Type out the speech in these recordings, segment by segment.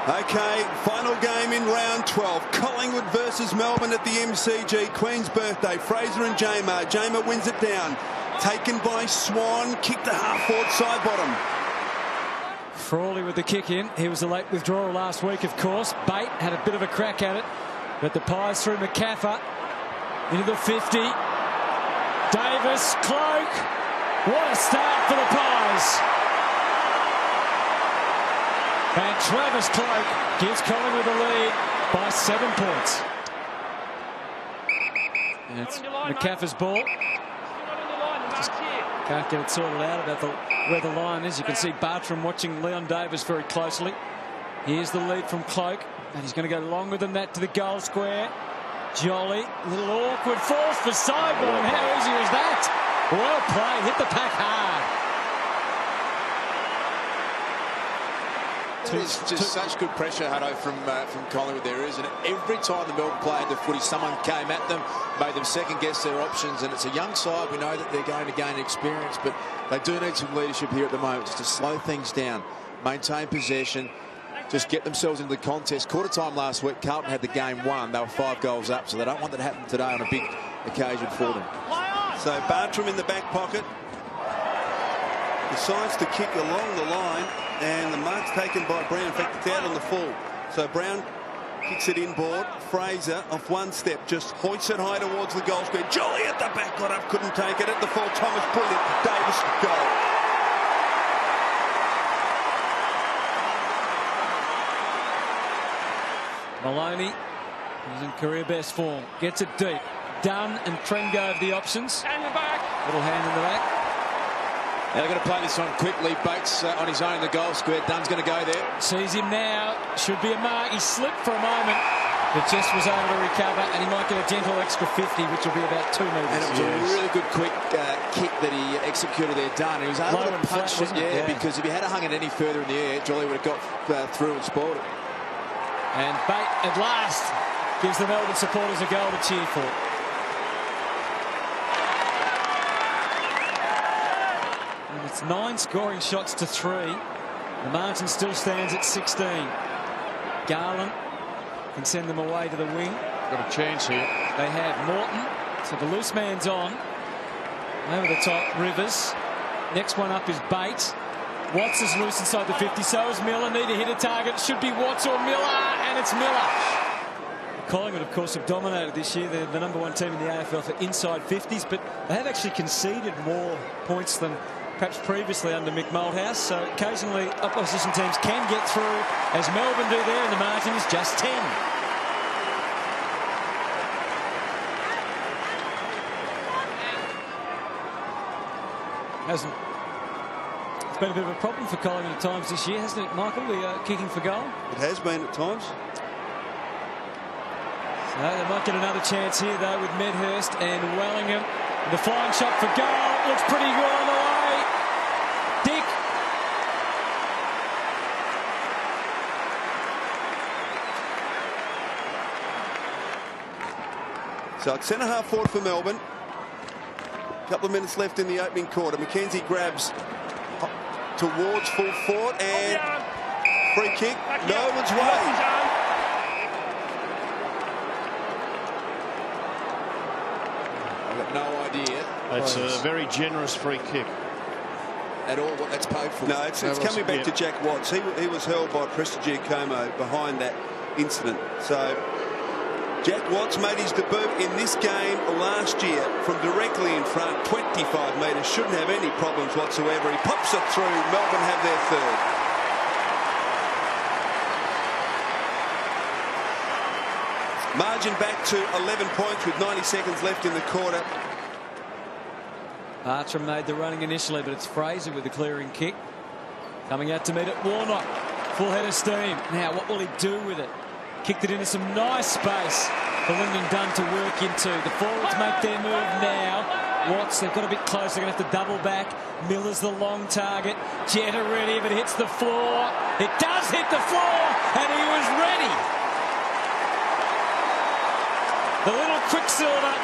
Okay, final game in round 12. Collingwood versus Melbourne at the MCG. Queen's birthday. Fraser and Jamar. Jamar wins it down. Taken by Swan. Kick to half-forward side bottom. Frawley with the kick in. He was a late withdrawal last week, of course. Bate had a bit of a crack at it. But the Pies through McCaffer. Into the 50. Davis, Cloak. What a start for the Pies. And Travis Cloak gives Collingwood the lead by 7 points. And it's McCaffer's ball. Just can't get it sorted out about where the line is. You can see Bartram watching Leon Davis very closely. Here's the lead from Cloak. And he's going to go longer than that to the goal square. Jolly, a little awkward, falls for sideball. And how easy was that? Well played, hit the pack hard. It's just such good pressure, Hutto, from Collingwood there, isn't it? Every time the Melbourne played the footy, someone came at them, made them second-guess their options, and it's a young side. We know that they're going to gain experience, but they do need some leadership here at the moment just to slow things down, maintain possession, just get themselves into the contest. Quarter time last week, Carlton had the game won. They were 5 goals up, so they don't want that to happen today on a big occasion for them. So Bartram in the back pocket. Decides to kick along the line, and the mark's taken by Brown. In fact, it's out on the full. So Brown kicks it inboard. Fraser off one step, just hoists it high towards the goal square. Jolly at the back, got up, couldn't take it. At the full, Thomas, brilliant. Davis, goal. Maloney, he's in career best form. Gets it deep. Dunn and Trengo have the options. Little hand in the back. Now they're going to play this one quickly. Bates on his own in the goal square. Dunn's going to go there. Sees him now. Should be a mark. He slipped for a moment, but just was able to recover, and he might get a gentle extra 50, which will be about 2 metres. And it was a really good quick kick that he executed there, Dunn. He was able to punch it, yeah, because if he had hung it any further in the air, Jolly would have got through and spoiled it. And Bate at last gives the Melbourne supporters a goal to cheer for. And it's 9 scoring shots to 3. The margin still stands at 16. Garland can send them away to the wing. Got a chance here. They have Morton. So the loose man's on. Over the top, Rivers. Next one up is Bate. Watts is loose inside the 50. So is Miller. Need to hit a target. Should be Watts or Miller. And it's Miller. Collingwood, of course, have dominated this year. They're the #1 team in the AFL for inside 50s, but they have actually conceded more points than perhaps previously under Mick Malthouse. So occasionally opposition teams can get through, as Melbourne do there, and the margin is just 10. It's been a bit of a problem for Collingwood at times this year, hasn't it, Michael? The kicking for goal. It has been at times. So they might get another chance here, though, with Medhurst and Wellingham. The flying shot for goal looks pretty good on the way. Dick. So it's centre half forward for Melbourne. A couple of minutes left in the opening quarter. McKenzie grabs towards full forward and free kick. Melbourne's way. I've got no idea. It's a very generous free kick. At all what that's paid for. No, it's coming back to Jack Watts. He was held by Prestigiacomo behind that incident. So Jack Watts made his debut in this game last year from directly in front, 25 metres. Shouldn't have any problems whatsoever. He pops it through. Melbourne have their third. Margin back to 11 points with 90 seconds left in the quarter. Bartram made the running initially, but it's Fraser with the clearing kick. Coming out to meet it, Warnock. Full head of steam. Now, what will he do with it? Kicked it into some nice space for Lyndon Dunn to work into. The forwards make their move now. Watts, they've got a bit close. They're going to have to double back. Miller's the long target. Jetta ready if it hits the floor. It does hit the floor, and he was ready. The little Quicksilver,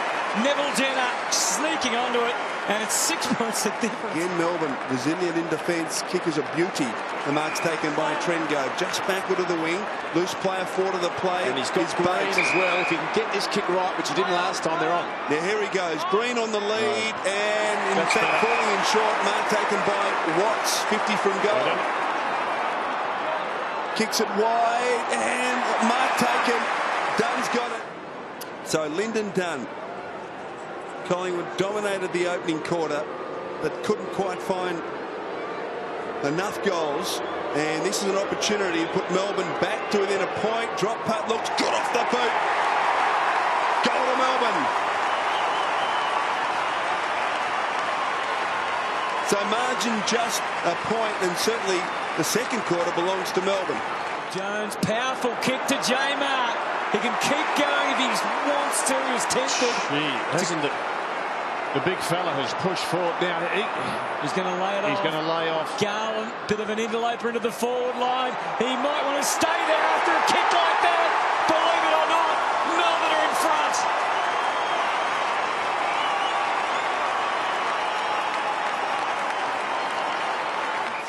Neville Jetta sneaking onto it, and it's 6 points of difference. Again, Melbourne resilient in defence. Kick is a beauty. The mark's taken by Trengo. Just backward of the wing. Loose player forward of the play. And he's got Green as well. If he can get this kick right, which he didn't last time, they're on. Now here he goes. Green on the lead. And in fact, falling in short. Mark taken by Watts. 50 from goal. Kicks it wide. And mark taken. Dunn's got it. So Lyndon Dunn. Collingwood dominated the opening quarter, but couldn't quite find enough goals, and this is an opportunity to put Melbourne back to within a point. Drop putt looks good off the boot. Goal to Melbourne. So margin just a point, and certainly the second quarter belongs to Melbourne. Jones, powerful kick to Jamar. He can keep going if he wants to. He's tempted. Hasn't the big fella has pushed forward now. He's going to lay it off. He's going to lay off. Garland, bit of an interloper into the forward line. He might want to stay there after a kick like that. Believe it or not, Melbourne are in front.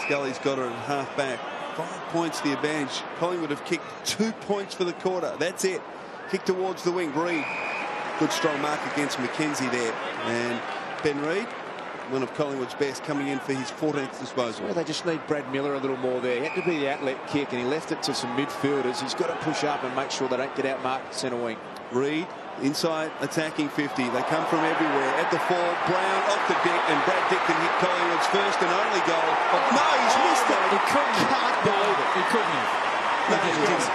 Scully's got her at half back. 5 points the advantage. Collingwood have kicked 2 points for the quarter. That's it. Kick towards the wing. Reid. Good strong mark against Mackenzie there. And Ben Reid, one of Collingwood's best, coming in for his 14th disposal. Well, they just need Brad Miller a little more there. He had to be the outlet kick, and he left it to some midfielders. He's got to push up and make sure they don't get out marked centre wing. Reid inside attacking 50. They come from everywhere. At the fall, Brown off the deck, and Brad Dickin hit Collingwood's first and only goal. No, he's missed it. He couldn't. Can't believe it. He couldn't have. No, he didn't.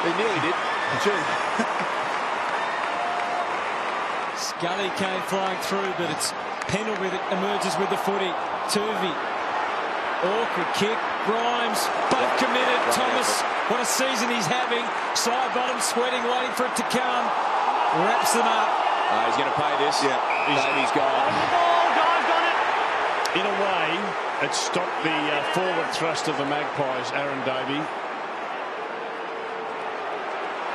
He nearly did. Scully came flying through, but it's Pendlebury that emerges with the footy. Tuvey. Awkward kick. Grimes. Both committed. Thomas, what a season he's having. Side bottom, sweating, waiting for it to come. Wraps them up. He's going to pay this. Yeah. Davey's got it. In a way, it stopped the forward thrust of the Magpies, Aaron Davey.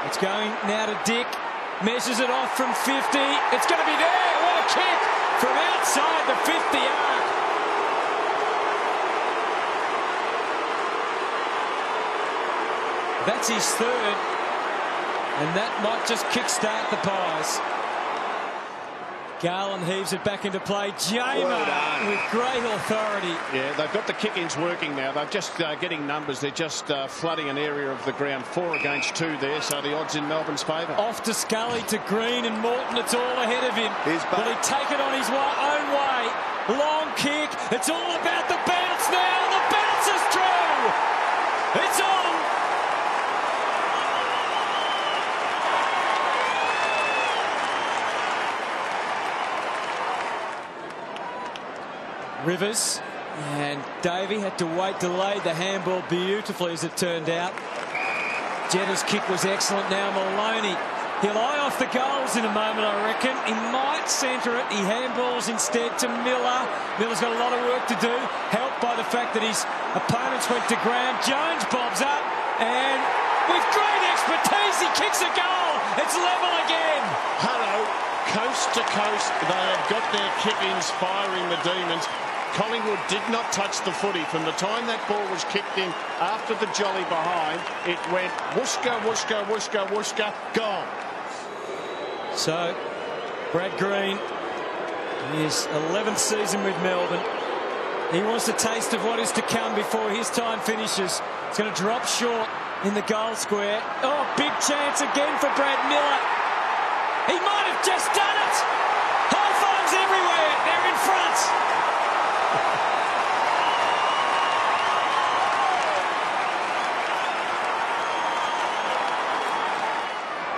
It's going now to Dick. Measures it off from 50. It's going to be there. What a kick from outside the 50 arc. That's his third. And that might just kickstart the Pies. Garland heaves it back into play. Jamar with great authority. Yeah, they've got the kick-ins working now. They're just getting numbers. They're just flooding an area of the ground. 4 against 2 there, so the odds in Melbourne's favour. Off to Scully, to Green and Morton. It's all ahead of him. Will he take it on his own way? Long kick. It's all about the bounce now. The bounce is through. It's on. Rivers, and Davey had to wait, delayed the handball beautifully as it turned out. Jetta's kick was excellent. Now Maloney, he'll eye off the goals in a moment, I reckon. He might centre it. He handballs instead to Miller. Miller's got a lot of work to do, helped by the fact that his opponents went to ground. Jones bobs up, and with great expertise, he kicks a goal. It's level again. Hello, coast to coast, they have got their kick-ins firing the demons. Collingwood did not touch the footy. From the time that ball was kicked in after the jolly behind, it went whooshka, whooshka, whooshka, whooshka, gone. So, Brad Green, his 11th season with Melbourne. He wants a taste of what is to come before his time finishes. It's going to drop short in the goal square. Oh, big chance again for Brad Miller. He might have just done it. High fives everywhere. They're in front.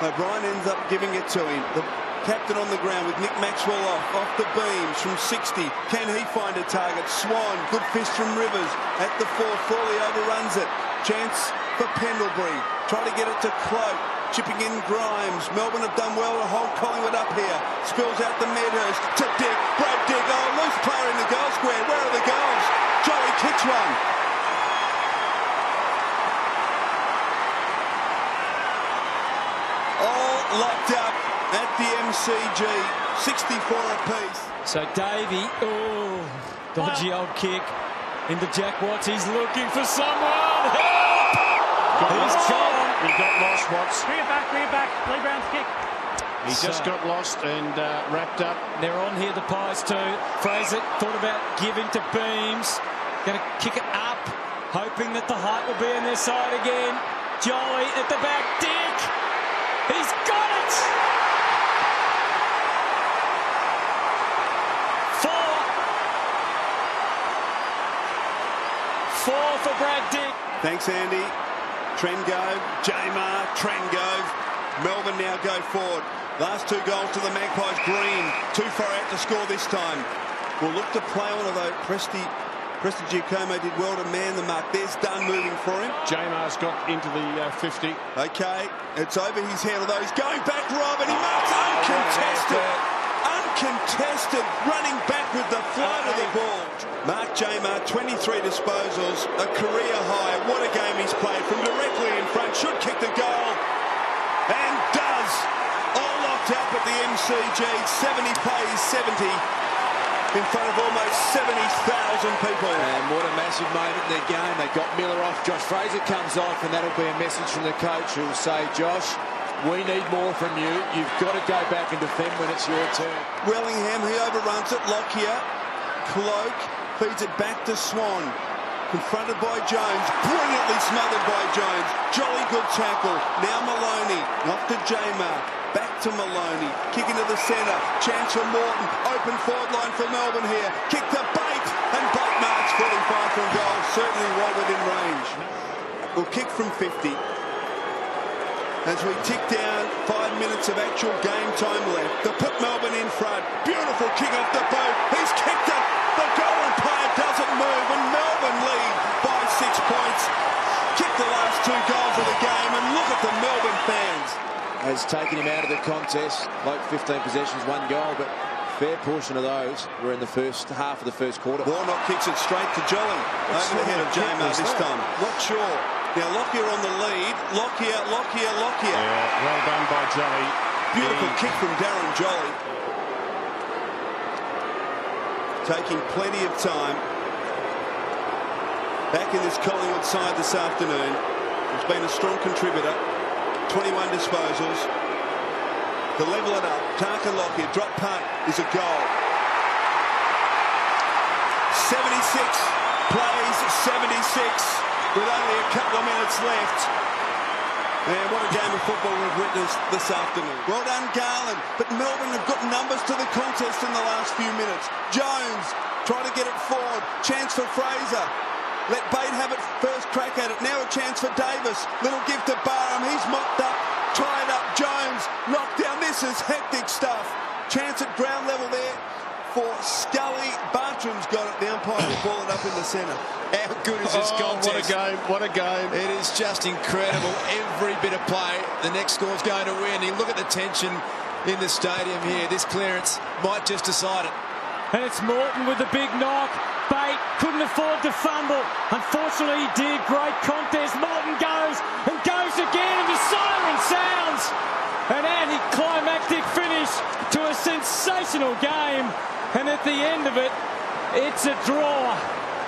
O'Brien ends up giving it to him. The captain on the ground with Nick Maxwell off the beams from 60. Can he find a target? Swan, good fist from Rivers at the 4. Frawley overruns it. Chance for Pendlebury. Try to get it to Cloak. Chipping in Grimes. Melbourne have done well to hold Collingwood up here. Spills out the Medhurst to Dick. Brad Dick. Oh, loose player in the goal square. Where are the goals? Joey kicks one. All locked up at the MCG. 64 apiece. So Davey, oh, dodgy old kick. Into Jack Watts. He's looking for someone. Help! He's gone. He got lost, Watts. Bring it back. Lee Brown's kick. He just got lost and wrapped up. They're on here, the Pies too. Fraser thought about giving to Beams. Going to kick it up, hoping that the height will be on their side again. Jolly at the back. Dick. He's got it. Four for Brad Dick. Thanks, Andy. Trengove, Jamar, Trengove. Melbourne now go forward. Last 2 goals to the Magpies. Green, too far out to score this time. We'll look to play on, although Prestigiacomo did well to man the mark. There's Dunn moving for him. Jamar's got into the 50. Okay, it's over his head, although he's going back, Rob, and he marks uncontested, running back with the flight of the ball. Mark Jamar, 23 disposals, a career high. What a game he's played from directly in front. Should kick the goal, and does. All locked up at the MCG. 70 plays, 70 in front of almost 70,000 people. And what a massive moment in their game. They got Miller off. Josh Fraser comes off, and that'll be a message from the coach who will say, Josh, we need more from you. You've got to go back and defend when it's your turn. Wellingham, he overruns it. Lockyer, Cloak, feeds it back to Swan. Confronted by Jones, brilliantly smothered by Jones. Jolly good tackle. Now Maloney, off to Jamar. Back to Maloney, kick into the centre, chance for Morton, open forward line for Melbourne here, kick to Bate, and Bate marks 45 from goal, certainly well within range. We'll kick from 50. As we tick down 5 minutes of actual game time left, to put Melbourne in front, beautiful kick off the boot, he's kicked it, the goal umpire doesn't move, and Melbourne lead by 6 points. Kick the last 2 goals of the game, and look at the Melbourne fans. Has taken him out of the contest. Like 15 possessions, 1 goal, but fair portion of those were in the first half of the first quarter. Warnock kicks it straight to Jolly. Over the head of Jamar this time. Not sure. Now Lockyer on the lead. Lockyer. Yeah, well done by Jolly. Beautiful kick from Darren Jolly. Taking plenty of time. Back in this Collingwood side this afternoon. He's been a strong contributor. 21 disposals. To level it up, Tarka Lockyer, drop punt is a goal. 76 plays, 76 with only a couple of minutes left. And what a game of football we've witnessed this afternoon. Well done, Garland. But Melbourne have got numbers to the contest in the last few minutes. Jones trying to get it forward. Chance for Fraser. Let Bate have it first crack at it. Now a chance for Davis. Little give to Barham. He's mopped up. Tied up. Jones knocked down. This is hectic stuff. Chance at ground level there for Scully. Bartram's got it. The umpire will ball it up in the centre. How good is this contest? What a game. What a game. It is just incredible. Every bit of play. The next score's going to win. You look at the tension in the stadium here. This clearance might just decide it. And it's Morton with the big knock. Bate couldn't afford to fumble. Unfortunately, he did. Great contest. Morton goes and goes again, and the siren sounds. An anticlimactic finish to a sensational game. And at the end of it, it's a draw.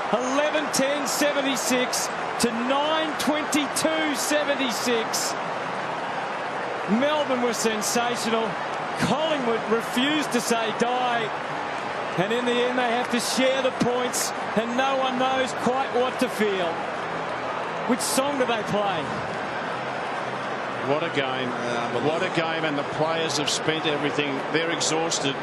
11-10-76 to 9-22-76. Melbourne was sensational. Collingwood refused to say die. And in the end, they have to share the points, and no one knows quite what to feel. Which song do they play? What a game. What a game, and the players have spent everything. They're exhausted.